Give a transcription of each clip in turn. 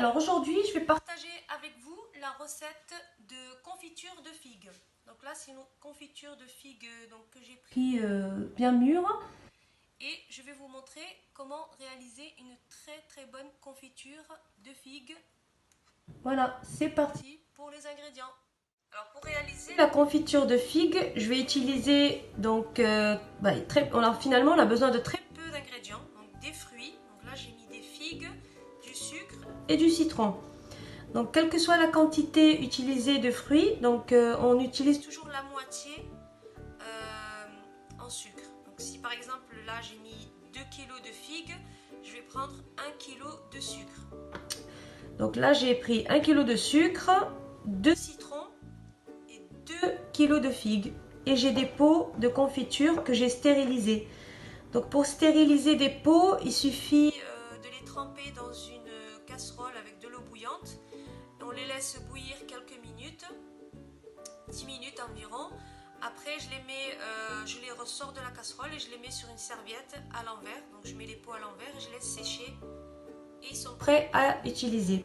Alors aujourd'hui, je vais partager avec vous la recette de confiture de figues. Donc là, c'est une confiture de figues que j'ai pris bien mûre. Et je vais vous montrer comment réaliser une très bonne confiture de figues. Voilà, c'est parti pour les ingrédients. Alors pour réaliser la confiture de figues, je vais utiliser finalement on a besoin de très peu d'ingrédients, donc des fruits. Donc là j'ai mis des figues, du sucre et du citron. Donc quelle que soit la quantité utilisée de fruits, on utilise toujours la moitié en sucre. Donc si par exemple là j'ai mis 2 kg de figues, je vais prendre 1 kg de sucre. Donc là j'ai pris 1 kg de sucre, 2 citrons et 2 kg de figues. Et j'ai des pots de confiture que j'ai stérilisés. Donc pour stériliser des pots, il suffit de les tremper dans une casserole avec de l'eau bouillante. On les laisse bouillir quelques minutes, 10 minutes environ. Après je les ressors de la casserole et je les mets sur une serviette à l'envers. Donc je mets les pots à l'envers et je laisse sécher. Et ils sont prêts à utiliser.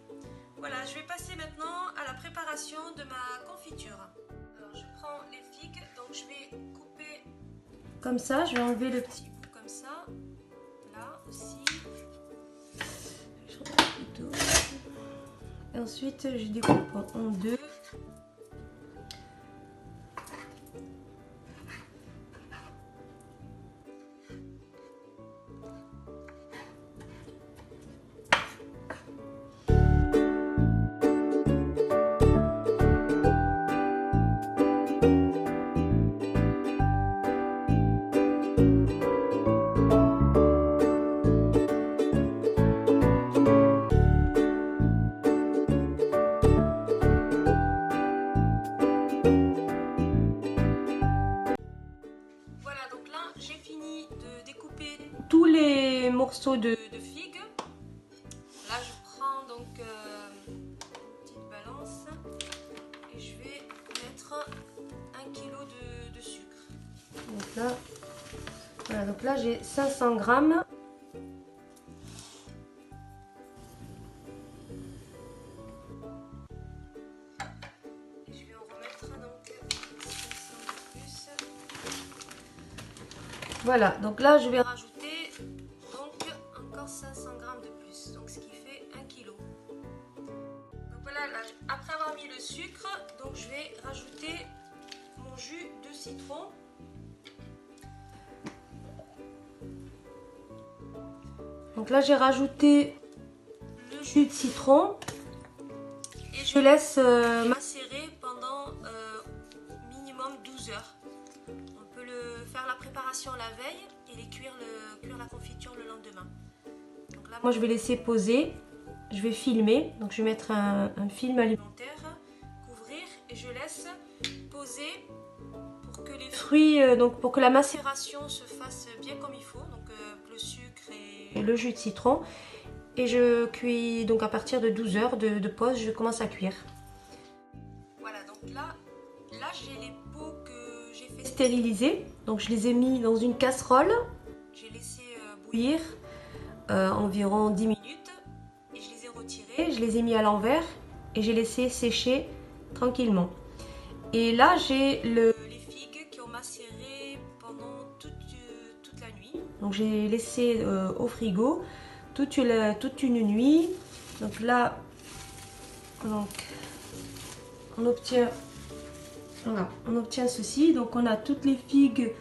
Voilà, je vais passer maintenant à la préparation de ma confiture. Alors je prends les figues, donc je vais couper comme ça, je vais enlever le petit bout comme ça, là aussi. Et ensuite je découpe en deux. J'ai fini de découper tous les morceaux de figues. Là, je prends donc une petite balance et je vais mettre 1 kg de sucre. Donc là, voilà, donc là j'ai 500 grammes. Et je vais en remettre donc 500 de plus. Voilà, donc là je vais rajouter donc encore 500 grammes de plus, donc ce qui fait 1 kg. Donc voilà, là, après avoir mis le sucre, donc je vais rajouter mon jus de citron. Donc là j'ai rajouté le jus de citron et je laisse macérer pendant minimum 12 heures. On peut faire la préparation la veille et cuire la confiture le lendemain. Donc là moi je vais laisser poser, je vais filmer, donc je vais mettre un film alimentaire, couvrir et je laisse poser pour que les fruits, pour que la macération se fasse bien comme il faut, donc le sucre et le jus de citron. Et je cuis donc à partir de 12 heures de pause, je commence à cuire. Voilà, donc là j'ai les pots que j'ai fait stériliser. Donc je les ai mis dans une casserole. J'ai laissé bouillir environ 10 minutes. Et je les ai retirés. Je les ai mis à l'envers et j'ai laissé sécher tranquillement. Et là j'ai les figues qui ont macéré pendant toute la nuit. Donc j'ai laissé au frigo toute une nuit. Donc là, on obtient ceci. Donc on a toutes les figues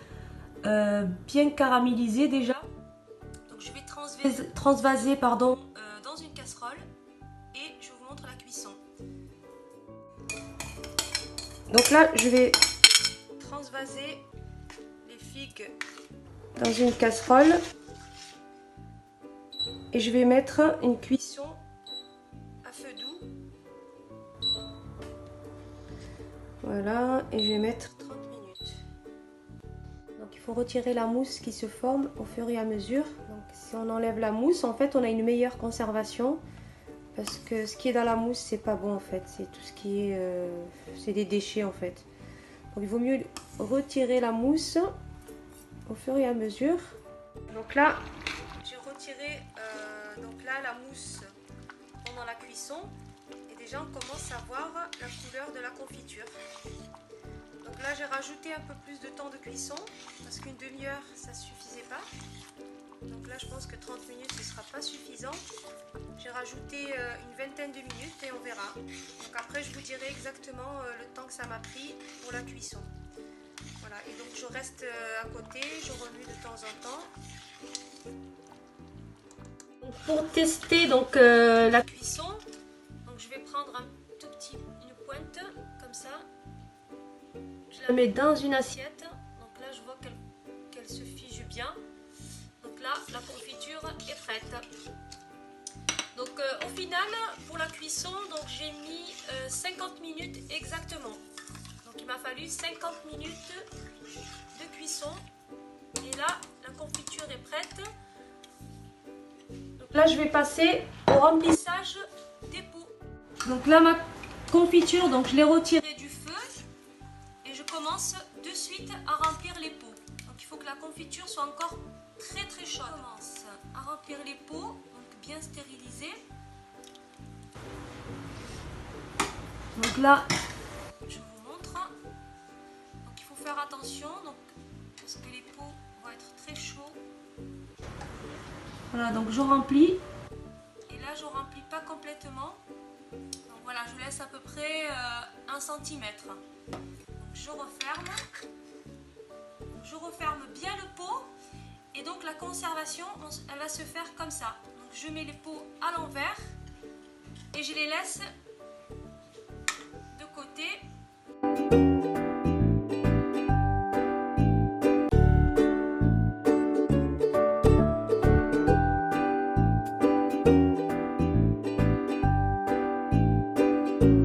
bien caramélisées déjà. Donc je vais transvaser dans une casserole et je vous montre la cuisson. Donc là je vais transvaser les figues dans une casserole et je vais mettre une cuisson à feu doux. Voilà, et je vais mettre 30 minutes. Donc il faut retirer la mousse qui se forme au fur et à mesure. Donc si on enlève la mousse, en fait on a une meilleure conservation. Parce que ce qui est dans la mousse, c'est pas bon en fait. C'est tout ce qui est... c'est des déchets en fait. Donc il vaut mieux retirer la mousse au fur et à mesure. Donc là, j'ai retiré la mousse pendant la cuisson. cuisson et déjà on commence à voir la couleur de la confiture. Donc là j'ai rajouté un peu plus de temps de cuisson parce qu'une demi-heure ça suffisait pas. Donc là je pense que 30 minutes ce sera pas suffisant. J'ai rajouté une vingtaine de minutes et on verra. Donc après je vous dirai exactement le temps que ça m'a pris pour la cuisson. Voilà, et donc je reste à côté, je remue de temps en temps. Donc pour tester donc, la cuisson, donc je vais prendre une pointe comme ça. Je la mets dans une assiette. Donc là je vois qu'elle se fige bien. Donc là la confiture est prête. Donc au final pour la cuisson donc j'ai mis 50 minutes exactement. Donc il m'a fallu 50 minutes de cuisson. Et là la confiture est prête. Donc là je vais passer au remplissage des pots. Donc là ma confiture, donc je l'ai retirée du feu. Et je commence de suite à remplir les pots. Donc il faut que la confiture soit encore très très chaude. Je commence à remplir les pots, donc bien stérilisés. Donc là, je vous montre. Donc il faut faire attention donc, parce que les pots vont être très chauds. Voilà, donc je remplis. Et là, je remplis pas complètement. Donc voilà, je laisse à peu près 1 cm. Je referme bien le pot et donc la conservation elle va se faire comme ça. Donc je mets les pots à l'envers et je les laisse de côté.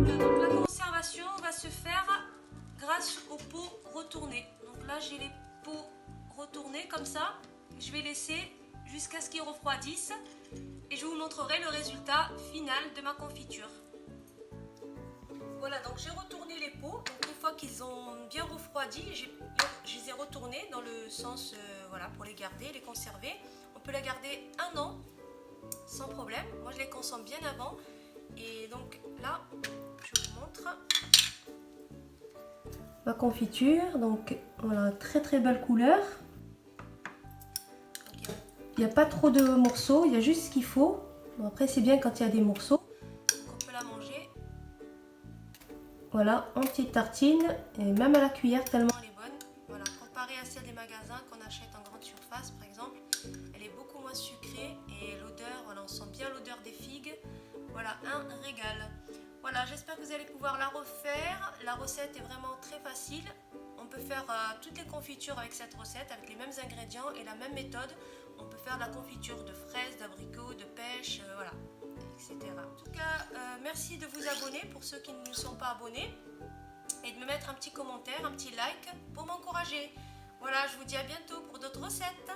Voilà, donc la conservation va se faire grâce aux pots retournés. Donc là j'ai les pots retournés comme ça. Je vais laisser jusqu'à ce qu'ils refroidissent et je vous montrerai le résultat final de ma confiture. Voilà, donc j'ai retourné les pots. Donc une fois qu'ils ont bien refroidi, je les ai retournés dans le sens voilà, pour les garder, les conserver. On peut les garder 1 an sans problème. Moi je les consomme bien avant. Et donc là, je vous montre ma confiture. Donc voilà, très très belle couleur. Il n'y a pas trop de morceaux, il y a juste ce qu'il faut. Bon, après c'est bien quand il y a des morceaux. Donc on peut la manger. Voilà, en petites tartines et même à la cuillère tellement elle est bonne. Voilà, comparée à celle des magasins qu'on achète en grande surface par exemple, elle est beaucoup moins sucrée et l'odeur, voilà, on sent bien l'odeur des figues. Voilà, un régal. Voilà, j'espère que vous allez pouvoir la refaire. La recette est vraiment très facile. On peut faire toutes les confitures avec cette recette, avec les mêmes ingrédients et la même méthode. On peut faire de la confiture de fraises, d'abricots, de pêche, voilà, etc. En tout cas, merci de vous abonner pour ceux qui ne sont pas abonnés et de me mettre un petit commentaire, un petit like pour m'encourager. Voilà, je vous dis à bientôt pour d'autres recettes.